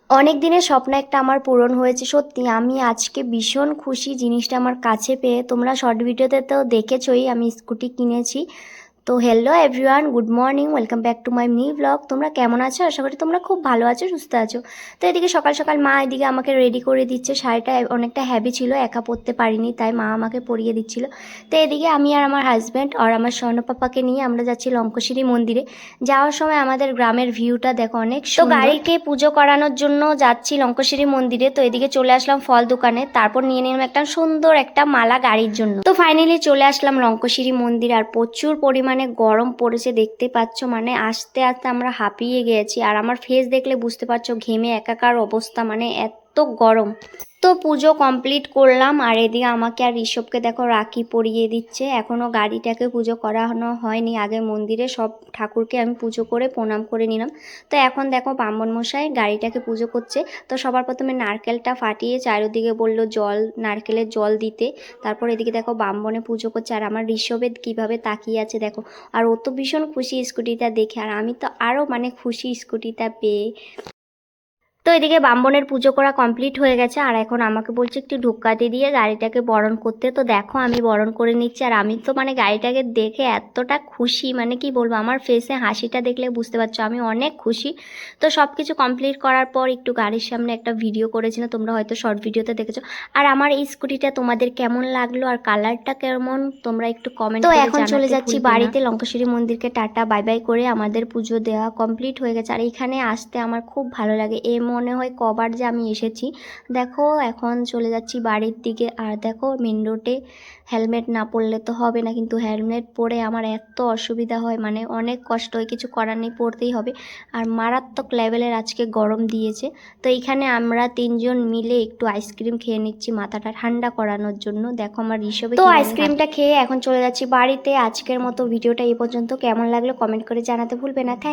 অনেক দিনের স্বপ্ন একটা আমার পূরণ হয়েছে সত্যি। আমি আজকে ভীষণ খুশি জিনিসটা আমার কাছে পেয়ে। তোমরা শর্ট ভিডিওতে তো দেখেছোই আমি স্কুটি কিনেছি। তো hello everyone, good morning, welcome back to my new blog. তোমরা কেমন আছো? আশা করি তোমরা খুব ভালো আছো, সুস্থ আছো। তো এদিকে সকাল সকাল মা এদিকে আমাকে রেডি করে দিচ্ছে। শাড়িটা অনেকটা হ্যাভি ছিল, একা পরতে পারিনি, তাই মা আমাকে পরিয়ে দিচ্ছিল। তো এদিকে আমি আর আমার হাজব্যান্ড আর আমার স্বর্ণপাপাকে নিয়ে আমরা যাচ্ছি লঙ্কশিরি মন্দিরে। যাওয়ার সময় আমাদের গ্রামের ভিউটা দেখো অনেক সুন্দর। তো গাড়িকে পুজো করানোর জন্য যাচ্ছি লঙ্কশিরি মন্দিরে। তো এদিকে চলে আসলাম ফল দোকানে, তারপর নিয়ে নিলাম একটা সুন্দর একটা মালা গাড়ির জন্য। তো ফাইনালি চলে আসলাম লঙ্কশিরি মন্দির। আর প্রচুর পরিমাণে গরম পড়েছে, দেখতে পাচ্ছ, মানে আস্তে আস্তে আমরা হাঁপিয়ে গেছি। আর আমার ফেস দেখলে বুঝতে পারছো ঘেমে একাকার অবস্থা, মানে এত গরম। তো পুজো কমপ্লিট করলাম। আর এদিকে আমাকে আর ঋষভকে দেখো রাখি পরিয়ে দিচ্ছে। এখনও গাড়িটাকে পুজো করানো হয়নি, আগে মন্দিরে সব ঠাকুরকে আমি পুজো করে প্রণাম করে নিলাম। তো এখন দেখো ব্রাহ্মণ মশাই গাড়িটাকে পুজো করছে। তো সবার প্রথমে নারকেলটা ফাটিয়ে চারিদিকে বললো জল, নারকেলের জল দিতে। তারপর এদিকে দেখো ব্রাহ্মণে পুজো করছে। আর আমার ঋষভের কীভাবে তাকিয়ে আছে দেখো। আর ও তো ভীষণ খুশি স্কুটিটা দেখে, আর আমি তো আরও মানে খুশি স্কুটিটা পেয়ে। তো এদিকে ব্রাহ্মণের পুজো করা কমপ্লিট হয়ে গেছে। আর এখন আমাকে বলছে একটু ধূপকাঠি দিয়ে গাড়িটাকে বরণ করতে। তো দেখো আমি বরণ করে নিচ্ছি। আর আমি তো মানে গাড়িটাকে দেখে এতটা খুশি, মানে কি বলবো, আমার ফেসে হাসিটা দেখলে বুঝতে পারছো আমি অনেক খুশি। তো সব কিছু কমপ্লিট করার পর একটু গাড়ির সামনে একটা ভিডিও করেছিলাম, তোমরা হয়তো শর্ট ভিডিওতে দেখেছো। আর আমার এই স্কুটিটা তোমাদের কেমন লাগলো আর কালারটা কেমন তোমরা একটু কমেন্ট করে জানাতে ভুলবে না। তো এখন চলে যাচ্ছি বাড়িতে। লঙ্কশিরি মন্দিরকে টাটা বাই বাই করে আমাদের পুজো দেওয়া কমপ্লিট হয়ে গেছে। আর এখানে আসতে আমার খুব ভালো লাগে, মনে হয় কবার যে আমি এসেছি। দেখো এখন চলে যাচ্ছি বাড়ির দিকে। আর দেখো মেন রোডে হেলমেট না পরলে তো হবে না, কিন্তু হেলমেট পরে আমার এত অসুবিধা হয়, মানে অনেক কষ্ট হয়, কিছু করার নেই, পরতেই হবে। আর মারাত্মক লেভেলের আজকে গরম দিয়েছে। তো এইখানে আমরা তিনজন মিলে একটু আইসক্রিম খেয়ে নিচ্ছি মাথাটা ঠান্ডা করানোর জন্য। দেখো আমার ঋষভে তো আইসক্রিমটা খেয়ে এখন চলে যাচ্ছি বাড়িতে। আজকের মতো ভিডিওটা এই পর্যন্ত। কেমন লাগলো কমেন্ট করে জানাতে ভুলবে না। থ্যাংক